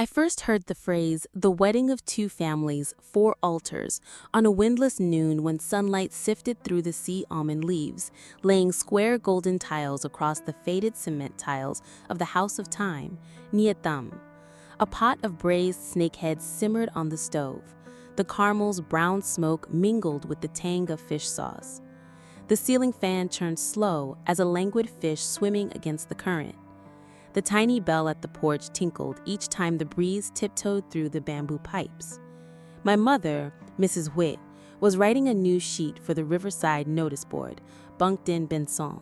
I first heard the phrase, the wedding of two families, four altars, on a windless noon when sunlight sifted through the sea almond leaves, laying square golden tiles across the faded cement tiles of the House of Time, Nietam. A pot of braised snakeheads simmered on the stove. The caramel's brown smoke mingled with the tang of fish sauce. The ceiling fan turned slow as a languid fish swimming against the current. The tiny bell at the porch tinkled each time the breeze tiptoed through the bamboo pipes. My mother, Mrs. Witt, was writing a new sheet for the Riverside notice board, bunked in Benson.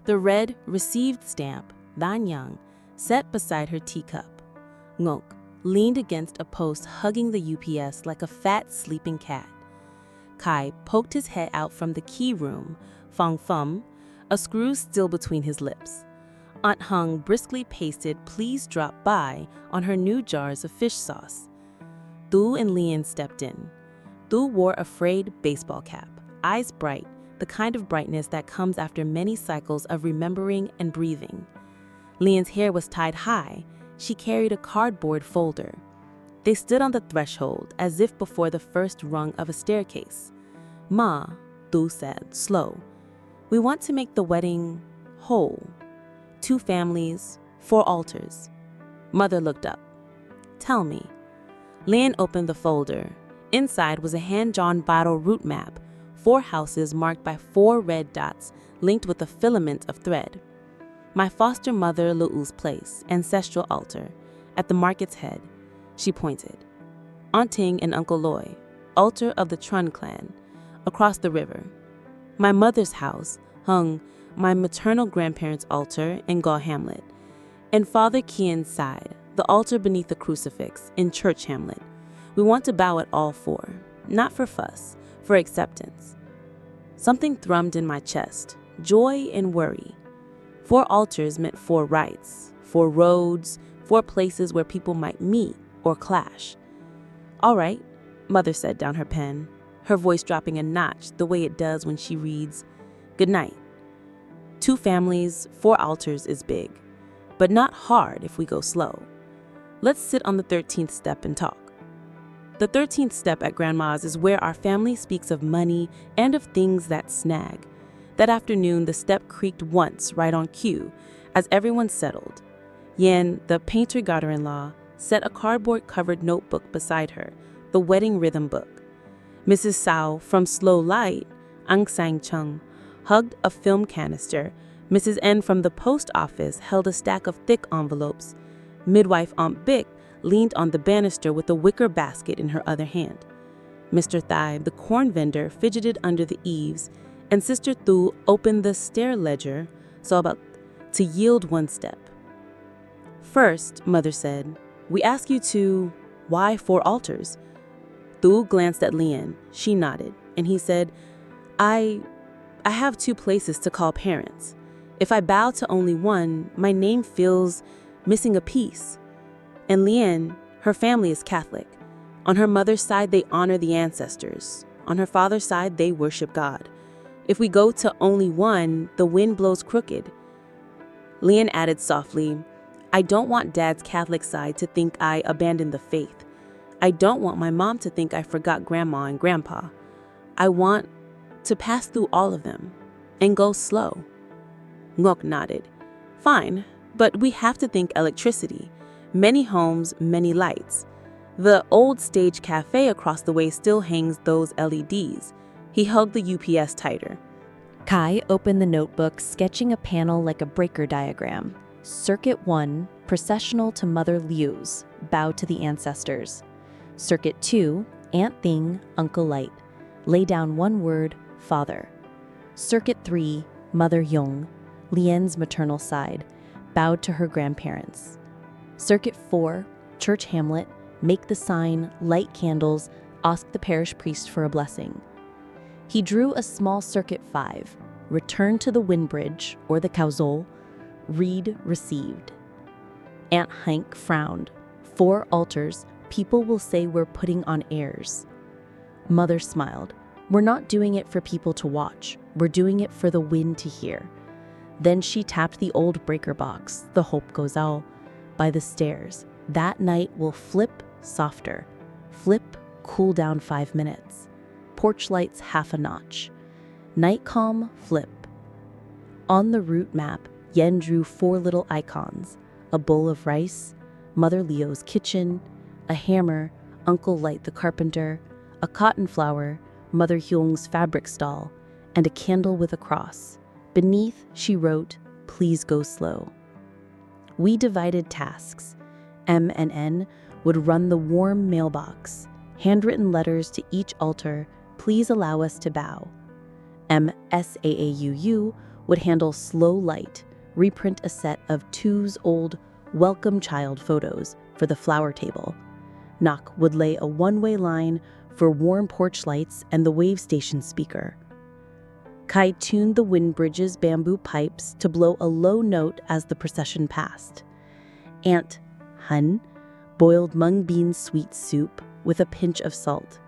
The red received stamp, Danyang, set beside her teacup. Ngok leaned against a post hugging the UPS like a fat sleeping cat. Kai poked his head out from the key room, Fong Fum, a screw still between his lips. Aunt Hung briskly pasted "Please drop by" on her new jars of fish sauce. Du and Lian stepped in. Du wore a frayed baseball cap, eyes bright, the kind of brightness that comes after many cycles of remembering and breathing. Lian's hair was tied high. She carried a cardboard folder. They stood on the threshold as if before the first rung of a staircase. "Ma," Du said, slow, "we want to make the wedding whole. 2 families, 4 altars." Mother looked up. "Tell me." Lian opened the folder. Inside was a hand-drawn bottle route map, 4 houses marked by 4 red dots linked with a filament of thread. "My foster mother Lu'u's place, ancestral altar, at the market's head," she pointed. "Aunt Ting and Uncle Loy, altar of the Trun clan, across the river. My mother's house, Hung, my maternal grandparents' altar in Church Hamlet, and Father Kian's side, the altar beneath the crucifix in Church Hamlet. We want to bow at all 4, not for fuss, for acceptance." Something thrummed in my chest, joy and worry. 4 altars meant 4 rights, 4 roads, 4 places where people might meet or clash. "All right," Mother said down her pen, her voice dropping a notch the way it does when she reads, "Good night. 2 families, 4 altars is big, but not hard if we go slow. Let's sit on the 13th step and talk." The 13th step at Grandma's is where our family speaks of money and of things that snag. That afternoon, the step creaked once right on cue as everyone settled. Yan, the painter daughter-in-law, set a cardboard-covered notebook beside her, the wedding rhythm book. Mrs. Sao, from Slow Light, Ang Sang Chung, hugged a film canister. Mrs. N from the post office held a stack of thick envelopes. Midwife Aunt Bick leaned on the banister with a wicker basket in her other hand. Mr. Thai, the corn vendor, fidgeted under the eaves, and Sister Thu opened the stair ledger, so about to yield 1 step. "First," Mother said, "we ask you to, why 4 altars?" Thu glanced at Lian. She nodded, and he said, I have 2 places to call parents. If I bow to only one, my name feels missing a piece." And Lian, her family is Catholic. On her mother's side, they honor the ancestors. On her father's side, they worship God. If we go to only one, the wind blows crooked. Lian added softly, "I don't want Dad's Catholic side to think I abandoned the faith. I don't want my mom to think I forgot Grandma and Grandpa. I want to pass through all of them and go slow." Ngok nodded. "Fine, but we have to think electricity. Many homes, many lights. The old stage cafe across the way still hangs those LEDs." He hugged the UPS tighter. Kai opened the notebook, sketching a panel like a breaker diagram. Circuit 1, processional to Mother Liu's, bow to the ancestors. Circuit 2, Aunt Thing, Uncle Light, lay down 1 word, Father. Circuit 3, Mother Yong, Lien's maternal side, bowed to her grandparents. Circuit 4, Church Hamlet, make the sign, light candles, ask the parish priest for a blessing. He drew a small Circuit 5, return to the windbridge or the causol, read received. Aunt Hank frowned. 4 altars, people will say we're putting on airs. Mother smiled. We're not doing it for people to watch. We're doing it for the wind to hear. Then she tapped the old breaker box, the Hope Goes Out, by the stairs. That night will flip softer. Flip, cool down 5 minutes. Porch lights half a notch. Night calm, flip. On the route map, Yen drew 4 little icons: a bowl of rice, Mother Leo's kitchen, a hammer, Uncle Light the carpenter, a cotton flower, Mother Hyung's fabric stall, and a candle with a cross. Beneath, she wrote, "Please go slow." We divided tasks. M and N would run the warm mailbox, handwritten letters to each altar, "Please allow us to bow." MSAAUU would handle slow light, reprint a set of 2's old welcome child photos for the flower table. Knock would lay a one-way line for warm porch lights and the wave station speaker. Kai tuned the wind bridge's bamboo pipes to blow a low note as the procession passed. Aunt Hun boiled mung bean sweet soup with a pinch of salt.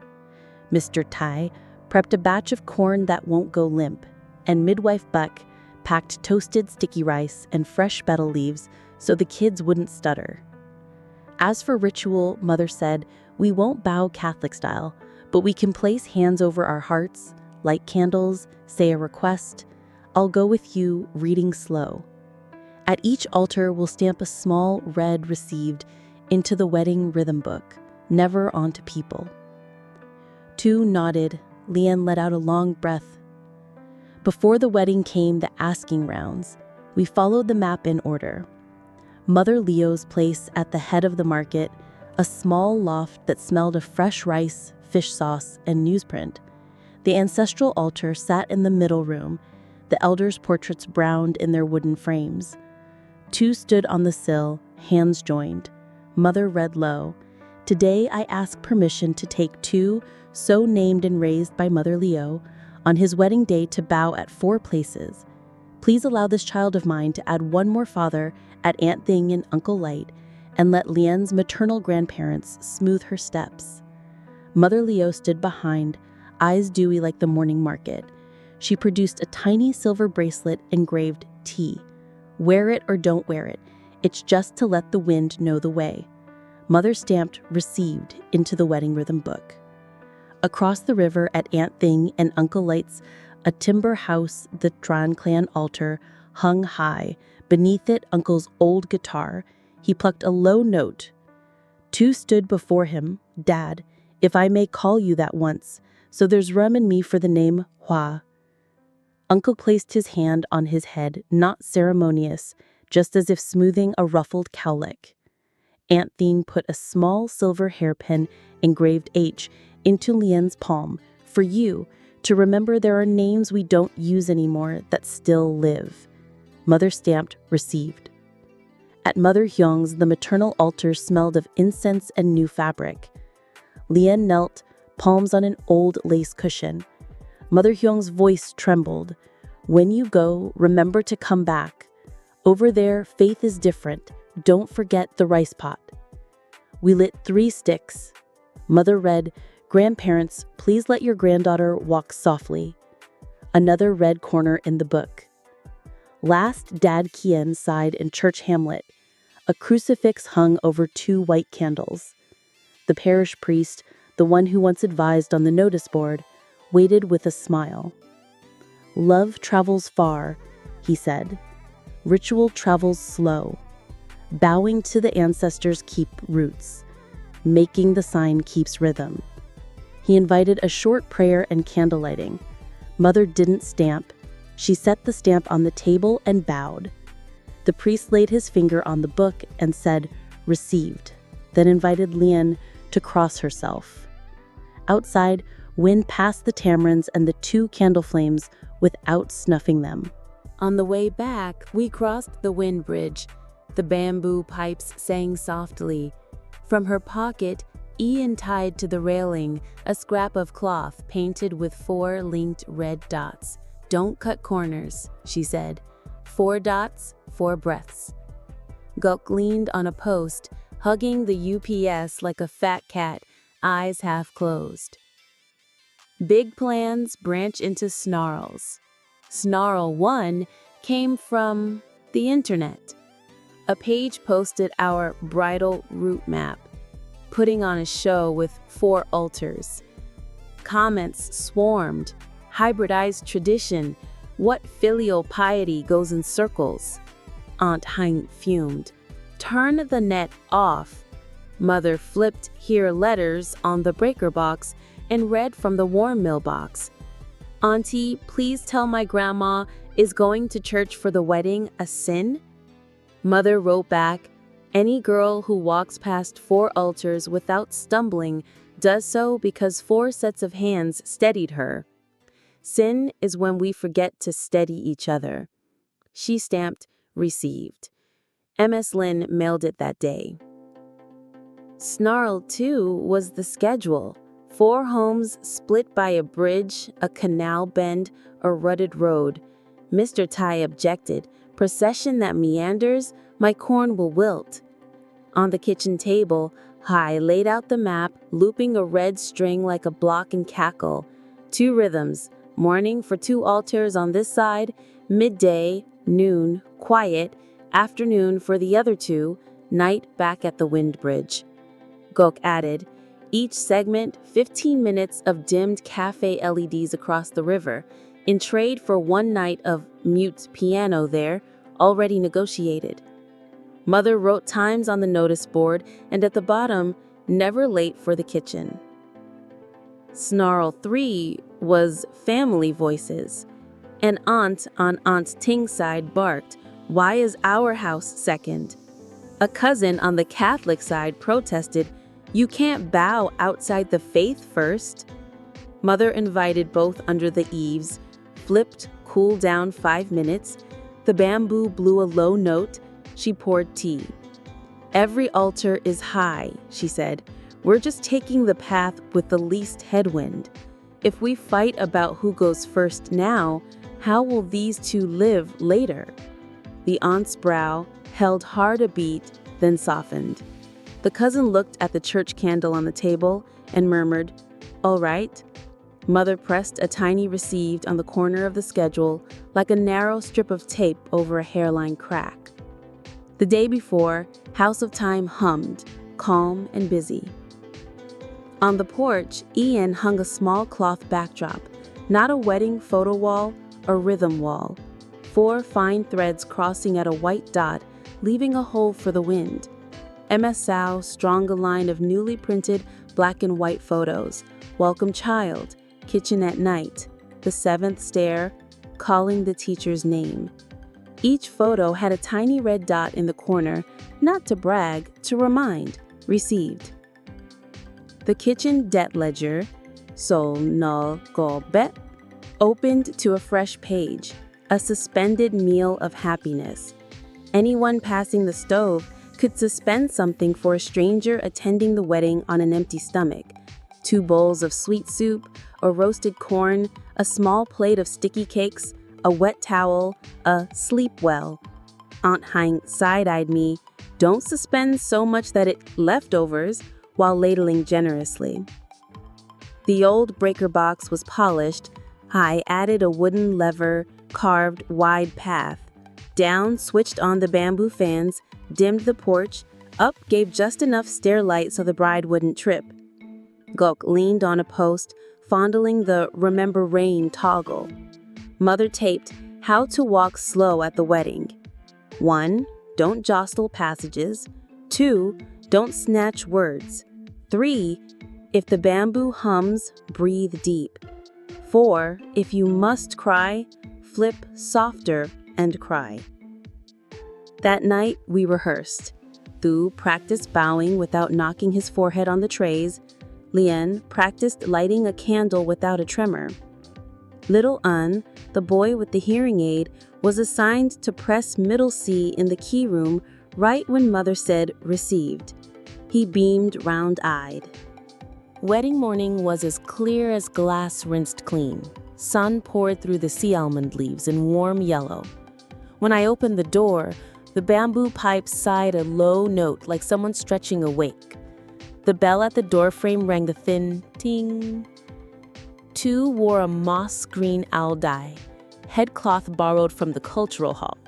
Mr. Tai prepped a batch of corn that won't go limp, and Midwife Buck packed toasted sticky rice and fresh betel leaves so the kids wouldn't stutter. As for ritual, Mother said, we won't bow Catholic style, but we can place hands over our hearts, light candles, say a request. I'll go with you, reading slow. At each altar, we'll stamp a small red received into the wedding rhythm book, never onto people. Two nodded. Lian let out a long breath. Before the wedding came the asking rounds. We followed the map in order. Mother Leo's place at the head of the market, a small loft that smelled of fresh rice, fish sauce, and newsprint. The ancestral altar sat in the middle room, the elders' portraits browned in their wooden frames. Two stood on the sill, hands joined. Mother read low, "Today I ask permission to take two, so named and raised by Mother Leo, on his wedding day to bow at 4 places. Please allow this child of mine to add one more father at Aunt Thing and Uncle Light, and let Lian's maternal grandparents smooth her steps." Mother Leo stood behind, eyes dewy like the morning market. She produced a tiny silver bracelet engraved T. "Wear it or don't wear it. It's just to let the wind know the way." Mother stamped "Received" into the wedding rhythm book. Across the river at Aunt Thing and Uncle Light's, a timber house, the Tran clan altar, hung high. Beneath it, Uncle's old guitar. He plucked a low note. Two stood before him. "Dad, if I may call you that once, so there's room in me for the name Hua." Uncle placed his hand on his head, not ceremonious, just as if smoothing a ruffled cowlick. Aunt Thing put a small silver hairpin engraved H into Lian's palm. "For you, to remember there are names we don't use anymore that still live." Mother stamped "Received." At Mother Hyung's, the maternal altar smelled of incense and new fabric. Lian knelt, palms on an old lace cushion. Mother Hyung's voice trembled. "When you go, remember to come back. Over there, faith is different. Don't forget the rice pot." We lit 3 sticks. Mother read, "Grandparents, please let your granddaughter walk softly." Another red corner in the book. Last, Dad Kien sighed in Church Hamlet. A crucifix hung over 2 white candles. The parish priest, the one who once advised on the notice board, waited with a smile. "Love travels far," he said. "Ritual travels slow. Bowing to the ancestors keep roots. Making the sign keeps rhythm." He invited a short prayer and candle lighting. Mother didn't stamp. She set the stamp on the table and bowed. The priest laid his finger on the book and said, "Received," then invited Lian to cross herself. Outside, wind passed the tamarinds and the 2 candle flames without snuffing them. On the way back, we crossed the wind bridge. The bamboo pipes sang softly. From her pocket, Ian tied to the railing a scrap of cloth painted with 4 linked red dots. "Don't cut corners," she said. 4 dots, 4 breaths. Gok leaned on a post, hugging the UPS like a fat cat, eyes half closed. Big plans branch into snarls. Snarl 1 came from the internet. A page posted our bridal route map, putting on a show with 4 altars. Comments swarmed. Hybridized tradition. What filial piety goes in circles? Aunt Hein fumed. Turn the net off. Mother flipped here letters on the breaker box and read from the Warm Mailbox. Auntie, please tell my grandma, is going to church for the wedding a sin? Mother wrote back, any girl who walks past 4 altars without stumbling does so because 4 sets of hands steadied her. Sin is when we forget to steady each other. She stamped, received. MS Lynn mailed it that day. Snarled, too, was the schedule. 4 homes split by a bridge, a canal bend, a rutted road. Mr. Ty objected. Procession that meanders, my corn will wilt. On the kitchen table, Hi laid out the map, looping a red string like a block and cackle. 2 rhythms, morning for 2 altars on this side, midday, noon, quiet, afternoon for the other 2, night back at the wind bridge. Gok added, each segment 15 minutes of dimmed cafe LEDs across the river, in trade for 1 night of mute piano there, already negotiated. Mother wrote times on the notice board, and at the bottom, never late for the kitchen. Snarl 3 was family voices. An aunt on Aunt Ting's side barked, why is our house second? A cousin on the Catholic side protested, you can't bow outside the faith first. Mother invited both under the eaves, flipped, cooled down 5 minutes. The bamboo blew a low note. She poured tea. Every altar is high, she said. We're just taking the path with the least headwind. If we fight about who goes first now, how will these 2 live later? The aunt's brow held hard a beat, then softened. The cousin looked at the church candle on the table and murmured, all right. Mother pressed a tiny received on the corner of the schedule like a narrow strip of tape over a hairline crack. The day before, House of Time hummed, calm and busy. On the porch, Ian hung a small cloth backdrop, not a wedding photo wall, a rhythm wall. 4 fine threads crossing at a white dot, leaving a hole for the wind. MS Sao strung a line of newly printed black and white photos. Welcome child, kitchen at night, the 7th stair, calling the teacher's name. Each photo had a tiny red dot in the corner, not to brag, to remind, received. The kitchen debt ledger, Sol No Go Bet, opened to a fresh page, a suspended meal of happiness. Anyone passing the stove could suspend something for a stranger attending the wedding on an empty stomach. 2 bowls of sweet soup, a roasted corn, a small plate of sticky cakes, a wet towel, a sleep well. Aunt Hein side-eyed me, don't suspend so much that it leftovers, while ladling generously. The old breaker box was polished. I added a wooden lever, carved wide path. Down switched on the bamboo fans, dimmed the porch, up gave just enough stair light so the bride wouldn't trip. Gok leaned on a post, fondling the Remember Rain toggle. Mother taped how to walk slow at the wedding. 1, don't jostle passages. 2, don't snatch words. 3, if the bamboo hums, breathe deep. 4, if you must cry, flip softer and cry. That night, we rehearsed. Thu practiced bowing without knocking his forehead on the trays. Lien practiced lighting a candle without a tremor. Little Un, the boy with the hearing aid, was assigned to press middle C in the key room right when Mother said received. He beamed round-eyed. Wedding morning was as clear as glass rinsed clean. Sun poured through the sea almond leaves in warm yellow. When I opened the door, the bamboo pipes sighed a low note like someone stretching awake. The bell at the doorframe rang the thin ting. 2 wore a moss green owl dye, headcloth borrowed from the cultural hall.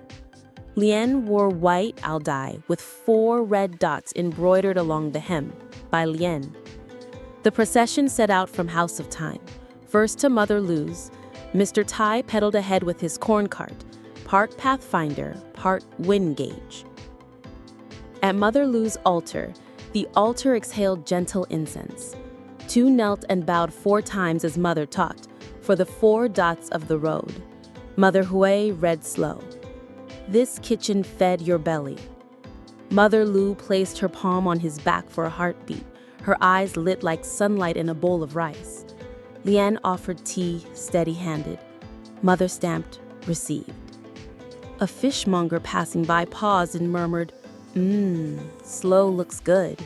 Lien wore white al dye with 4 red dots embroidered along the hem, by Lien. The procession set out from House of Time. First to Mother Lu's, Mr. Tai pedaled ahead with his corn cart, part pathfinder, part wind gauge. At Mother Lu's altar, the altar exhaled gentle incense. 2 knelt and bowed 4 times as Mother taught, for the 4 dots of the road. Mother Hui read slow. This kitchen fed your belly. Mother Lu placed her palm on his back for a heartbeat, her eyes lit like sunlight in a bowl of rice. Lien offered tea, steady-handed. Mother stamped, received. A fishmonger passing by paused and murmured, slow looks good.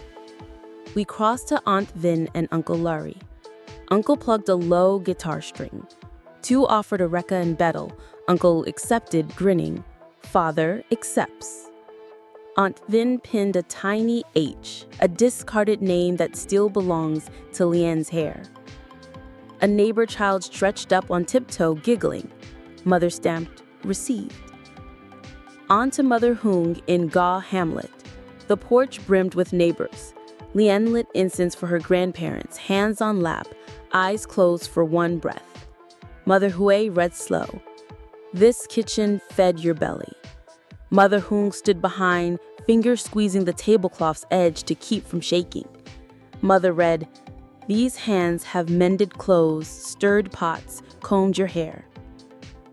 We crossed to Aunt Vin and Uncle Laurie. Uncle plugged a low guitar string. 2 offered a recca and betel. Uncle accepted, grinning. Father accepts. Aunt Vin pinned a tiny H, a discarded name that still belongs to Lien's hair. A neighbor child stretched up on tiptoe, giggling. Mother stamped, received. On to Mother Hung in Hamlet. The porch brimmed with neighbors. Lien lit incense for her grandparents, hands on lap, eyes closed for 1 breath. Mother Hui read slow. This kitchen fed your belly. Mother Hung stood behind, fingers squeezing the tablecloth's edge to keep from shaking. Mother read, these hands have mended clothes, stirred pots, combed your hair.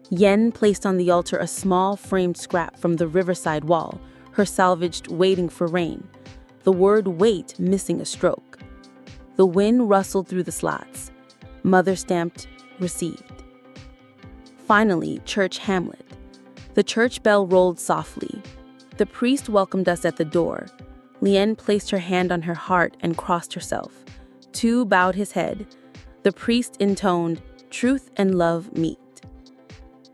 Yen placed on the altar a small framed scrap from the riverside wall, her salvaged waiting for rain. The word wait missing a stroke. The wind rustled through the slots. Mother stamped, received. Finally, Church Hamlet. The church bell rolled softly. The priest welcomed us at the door. Lien placed her hand on her heart and crossed herself. 2 bowed his head. The priest intoned, truth and love meet.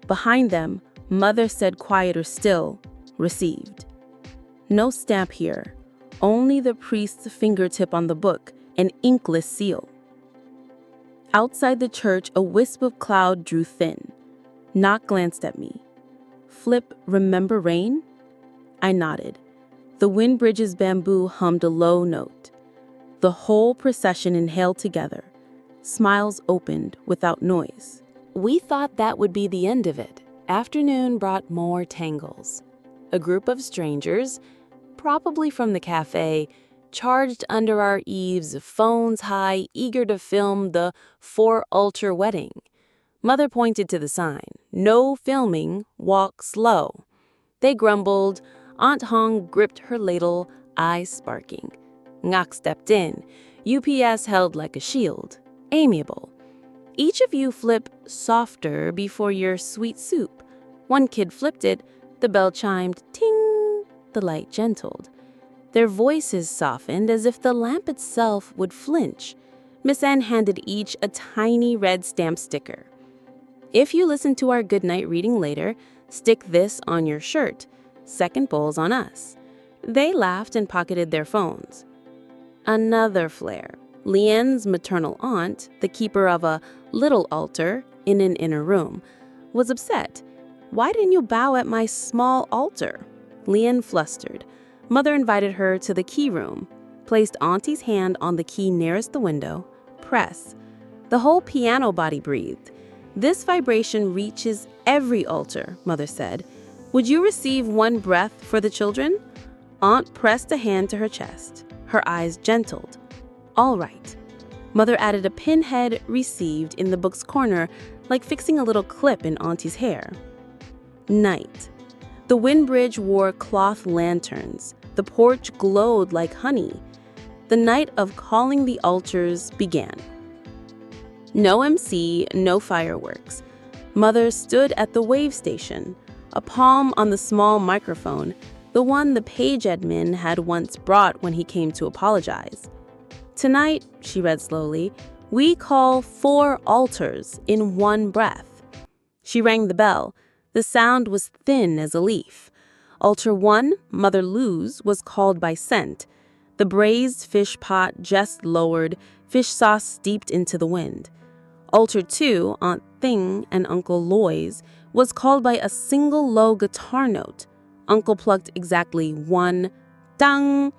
Behind them, Mother said quieter still, received. No stamp here, only the priest's fingertip on the book, an inkless seal. Outside the church, a wisp of cloud drew thin. Knock glanced at me. Flip, remember rain? I nodded. The Windbridge's bamboo hummed a low note. The whole procession inhaled together. Smiles opened without noise. We thought that would be the end of it. Afternoon brought more tangles. A group of strangers, probably from the cafe, charged under our eaves, phones high, eager to film the 4-altar wedding. Mother pointed to the sign, no filming, walk slow. They grumbled. Aunt Hong gripped her ladle, eyes sparking. Ngak stepped in. UPS held like a shield, amiable. Each of you flip softer before your sweet soup. 1 kid flipped it. The bell chimed, ting. The light gentled. Their voices softened as if the lamp itself would flinch. Miss Anne handed each a tiny red stamp sticker. If you listen to our goodnight reading later, stick this on your shirt. Second bowl's on us. They laughed and pocketed their phones. Another flare. Lien's maternal aunt, the keeper of a little altar in an inner room, was upset. Why didn't you bow at my small altar? Lien flustered. Mother invited her to the key room, placed Auntie's hand on the key nearest the window, press. The whole piano body breathed. This vibration reaches every altar, Mother said. Would you receive 1 breath for the children? Aunt pressed a hand to her chest. Her eyes gentled. All right. Mother added a pinhead received in the book's corner, like fixing a little clip in Auntie's hair. Night. The Windbridge wore cloth lanterns. The porch glowed like honey. The night of calling the altars began. No MC, no fireworks. Mother stood at the wave station, a palm on the small microphone, the one the page admin had once brought when he came to apologize. Tonight, she read slowly, we call 4 altars in 1 breath. She rang the bell. The sound was thin as a leaf. Altar 1, Mother Lu's, was called by scent. The braised fish pot just lowered, fish sauce steeped into the wind. Altar 2, Aunt Thing and Uncle Loy's, was called by a single low guitar note. Uncle plucked exactly one. Dang!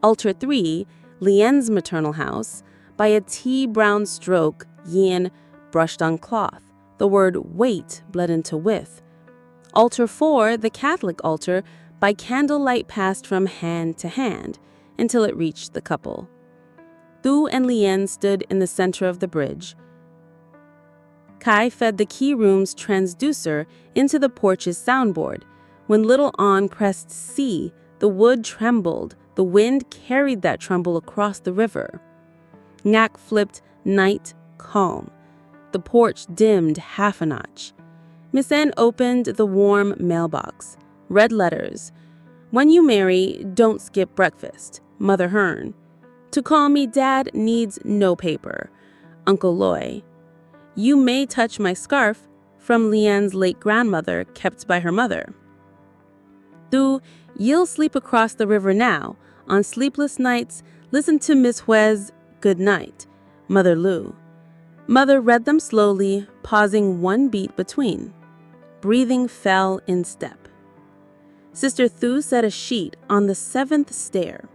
Altar 3, Lien's maternal house. By a tea-brown stroke, Yin brushed on cloth. The word wait bled into with. Altar 4, the Catholic altar, by candlelight passed from hand to hand until it reached the couple. Thu and Lien stood in the center of the bridge. Kai fed the key room's transducer into the porch's soundboard. When little An pressed C, the wood trembled. The wind carried that tremble across the river. Ngak flipped night calm. The porch dimmed half a notch. Miss N opened the warm mailbox. Red letters. When you marry, don't skip breakfast. Mother Hearn. To call me Dad needs no paper. Uncle Loy. You may touch my scarf, from Lien's late grandmother, kept by her mother. Thu, you'll sleep across the river now. On sleepless nights, listen to Miss Hue's good night. Mother Lu. Mother read them slowly, pausing one beat between. Breathing fell in step. Sister Thu set a sheet on the 7th stair.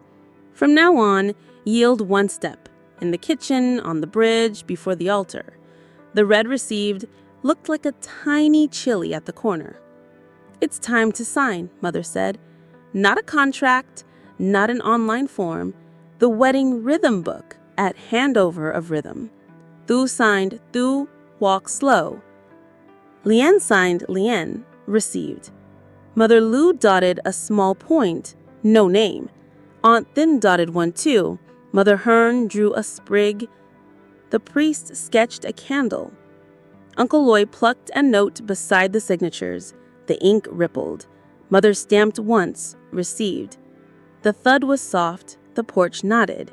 From now on, yield one step. In the kitchen, on the bridge, before the altar. The red received looked like a tiny chili at the corner. It's time to sign, Mother said. Not a contract, not an online form, the wedding rhythm book at handover of rhythm. Thu signed, Thu, walk slow. Lien signed, Lien, received. Mother Lu dotted a small point, no name. Aunt Thin dotted one too. Mother Hearn drew a sprig. The priest sketched a candle. Uncle Loy plucked a note beside the signatures. The ink rippled. Mother stamped once, received. The thud was soft, the porch nodded.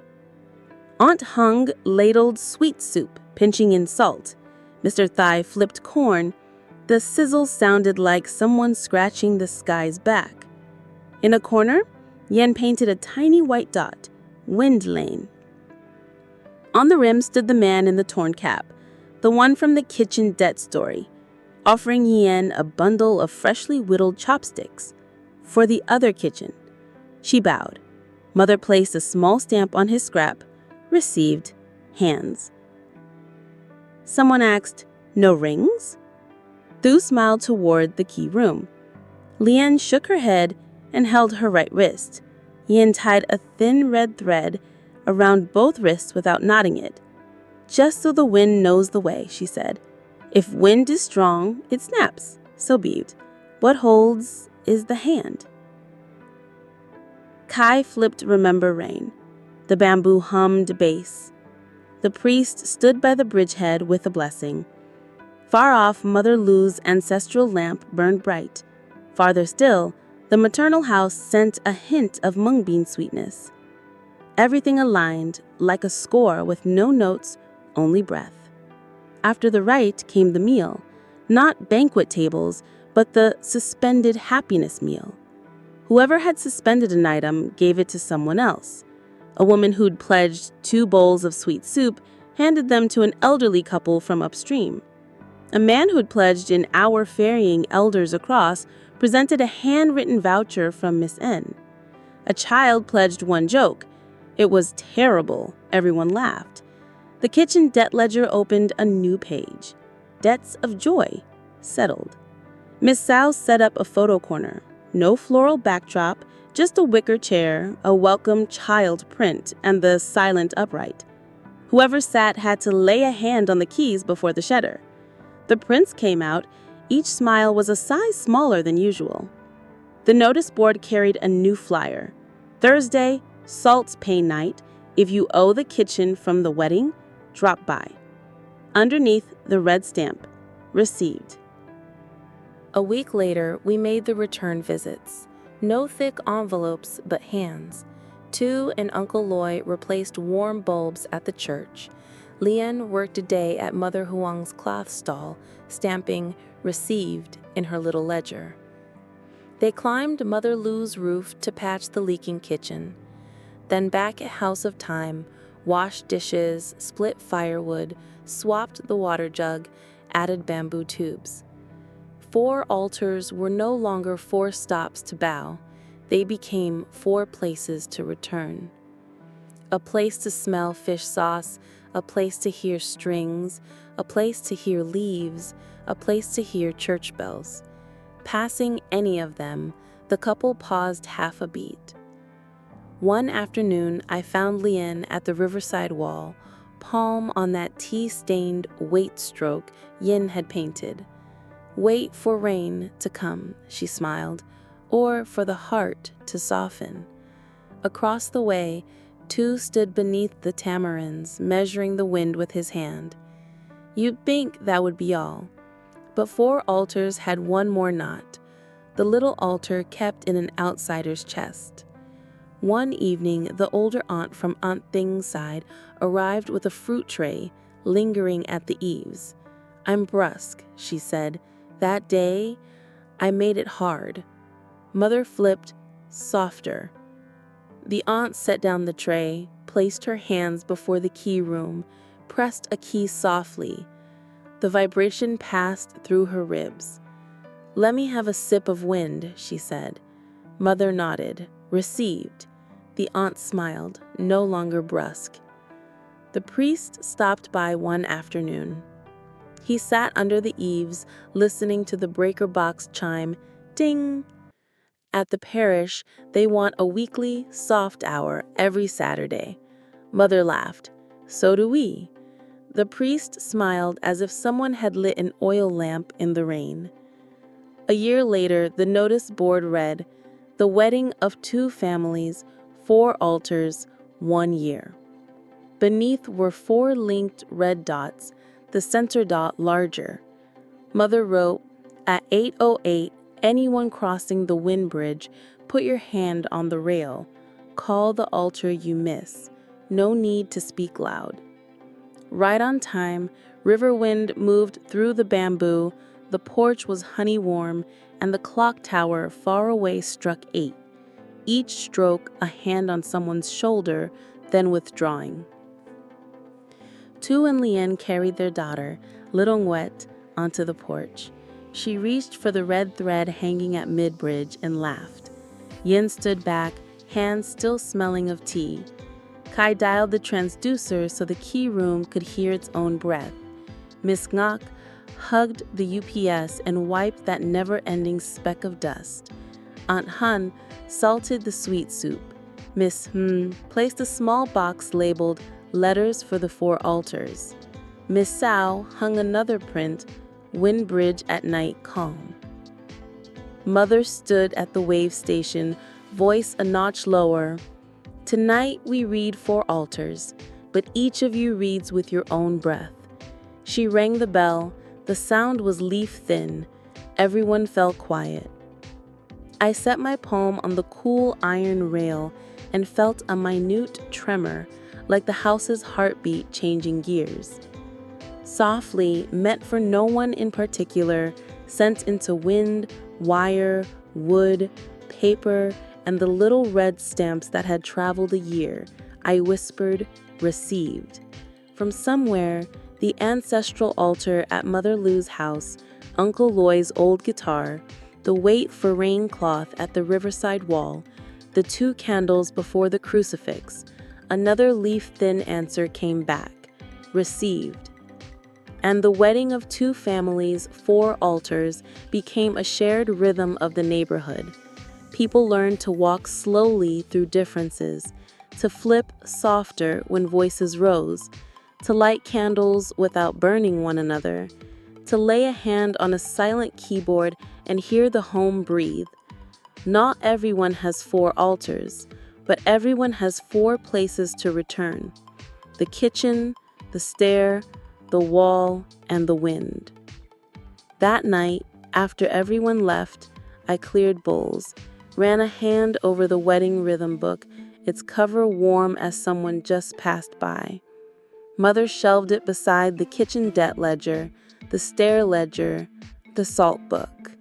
Aunt Hung ladled sweet soup, pinching in salt. Mr. Thai flipped corn. The sizzle sounded like someone scratching the sky's back. In a corner, Yen painted a tiny white dot, Wind Lane. On the rim stood the man in the torn cap, the one from the kitchen debt story, offering Yen a bundle of freshly whittled chopsticks. For the other kitchen. She bowed. Mother placed a small stamp on his scrap. Received. Hands. Someone asked, no rings? Thu smiled toward the key room. Lien shook her head and held her right wrist. Yen tied a thin red thread around both wrists without knotting it. Just so the wind knows the way, she said. If wind is strong, it snaps. So be it. What holds is the hand. Kai flipped Remember Rain. The bamboo hummed bass. The priest stood by the bridgehead with a blessing. Far off, Mother Lu's ancestral lamp burned bright. Farther still, the maternal house sent a hint of mung bean sweetness. Everything aligned like a score with no notes, only breath. After the rite came the meal, not banquet tables, but the suspended happiness meal. Whoever had suspended an item gave it to someone else. A woman who'd pledged 2 bowls of sweet soup handed them to an elderly couple from upstream. A man who'd pledged an hour ferrying elders across presented a handwritten voucher from Miss N. A child pledged 1 joke. It was terrible. Everyone laughed. The kitchen debt ledger opened a new page. Debts of joy settled. Miss Sao set up a photo corner. No floral backdrop, just a wicker chair, a welcome child print, and the silent upright. Whoever sat had to lay a hand on the keys before the shutter. The prints came out. Each smile was a size smaller than usual. The notice board carried a new flyer. Thursday, Salt's Pay Night. If you owe the kitchen from the wedding, drop by. Underneath, the red stamp. Received. A week later, we made the return visits. No thick envelopes, but hands. Tu and Uncle Loy replaced warm bulbs at the church. Lien worked a day at Mother Huang's cloth stall, stamping received in her little ledger. They climbed Mother Lu's roof to patch the leaking kitchen. Then back at House of Time, washed dishes, split firewood, swapped the water jug, added bamboo tubes. 4 altars were no longer 4 stops to bow. They became 4 places to return. A place to smell fish sauce, a place to hear strings, a place to hear leaves, a place to hear church bells. Passing any of them, the couple paused half a beat. One afternoon, I found Lien at the riverside wall, palm on that tea-stained wait stroke Yin had painted. Wait for rain to come, she smiled, or for the heart to soften. Across the way, Tu stood beneath the tamarinds, measuring the wind with his hand. You'd think that would be all. But 4 altars had one more knot, the little altar kept in an outsider's chest. One evening, the older aunt from Aunt Thing's side arrived with a fruit tray, lingering at the eaves. I'm brusque, she said. That day, I made it hard. Mother flipped, softer. The aunt set down the tray, placed her hands before the key room, pressed a key softly. The vibration passed through her ribs. Let me have a sip of wind, she said. Mother nodded, received. The aunt smiled, no longer brusque. The priest stopped by one afternoon. He sat under the eaves, listening to the breaker box chime, ding. At the parish, they want a weekly, soft hour every Saturday. Mother laughed. So do we. The priest smiled as if someone had lit an oil lamp in the rain. A year later, the notice board read, The wedding of 2 families, 4 altars, 1 year. Beneath were 4 linked red dots, the center dot larger. Mother wrote, At 8:08, anyone crossing the wind bridge, put your hand on the rail. Call the altar you miss. No need to speak loud. Right on time, river wind moved through the bamboo, the porch was honey warm, and the clock tower far away struck 8. Each stroke a hand on someone's shoulder, then withdrawing. Tu and Lien carried their daughter, little Nguet, onto the porch. She reached for the red thread hanging at mid-bridge and laughed. Yin stood back, hands still smelling of tea. Kai dialed the transducer so the key room could hear its own breath. Miss Ngok hugged the UPS and wiped that never-ending speck of dust. Aunt Hun salted the sweet soup. Miss placed a small box labeled Letters for the 4 Altars. Miss Sao hung another print, Wind Bridge at Night Calm. Mother stood at the wave station, voice a notch lower. Tonight we read 4 altars, but each of you reads with your own breath. She rang the bell. The sound was leaf-thin. Everyone fell quiet. I set my palm on the cool iron rail and felt a minute tremor, like the house's heartbeat changing gears. Softly, meant for no one in particular, sent into wind, wire, wood, paper, and the little red stamps that had traveled a year, I whispered, received. From somewhere, the ancestral altar at Mother Lou's house, Uncle Loy's old guitar, the wait for rain cloth at the riverside wall, the 2 candles before the crucifix, another leaf-thin answer came back, received. And the wedding of 2 families, 4 altars, became a shared rhythm of the neighborhood. People learned to walk slowly through differences, to flip softer when voices rose, to light candles without burning one another, to lay a hand on a silent keyboard and hear the home breathe. Not everyone has 4 altars, but everyone has 4 places to return: the kitchen, the stair, the wall, and the wind. That night, after everyone left, I cleared bowls, ran a hand over the wedding rhythm book, its cover warm as someone just passed by. Mother shelved it beside the kitchen debt ledger, the stair ledger, the salt book.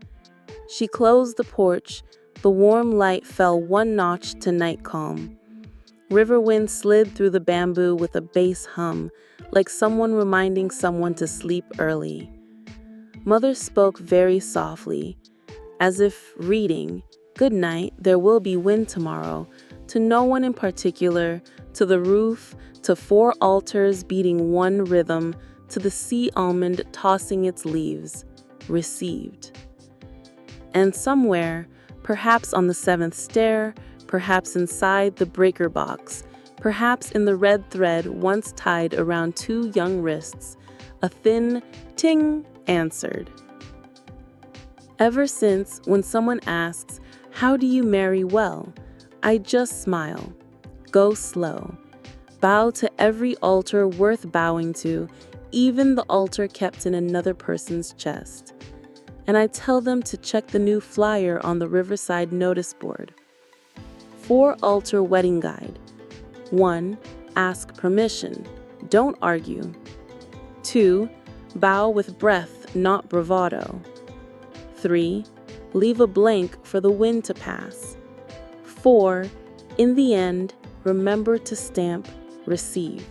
She closed the porch. The warm light fell one notch to night calm. River wind slid through the bamboo with a bass hum, like someone reminding someone to sleep early. Mother spoke very softly, as if reading, "Good night, there will be wind tomorrow," to no one in particular, to the roof, to 4 altars beating one rhythm, to the sea almond tossing its leaves. Received. And somewhere, perhaps on the 7th stair, perhaps inside the breaker box, perhaps in the red thread once tied around 2 young wrists, a thin ting answered. Ever since, when someone asks, "How do you marry well?" I just smile. Go slow. Bow to every altar worth bowing to, even the altar kept in another person's chest. And I tell them to check the new flyer on the Riverside notice board. 4 altar wedding guide. 1. Ask permission. Don't argue. 2. Bow with breath, not bravado. 3. Leave a blank for the wind to pass. 4. In the end, remember to stamp receive.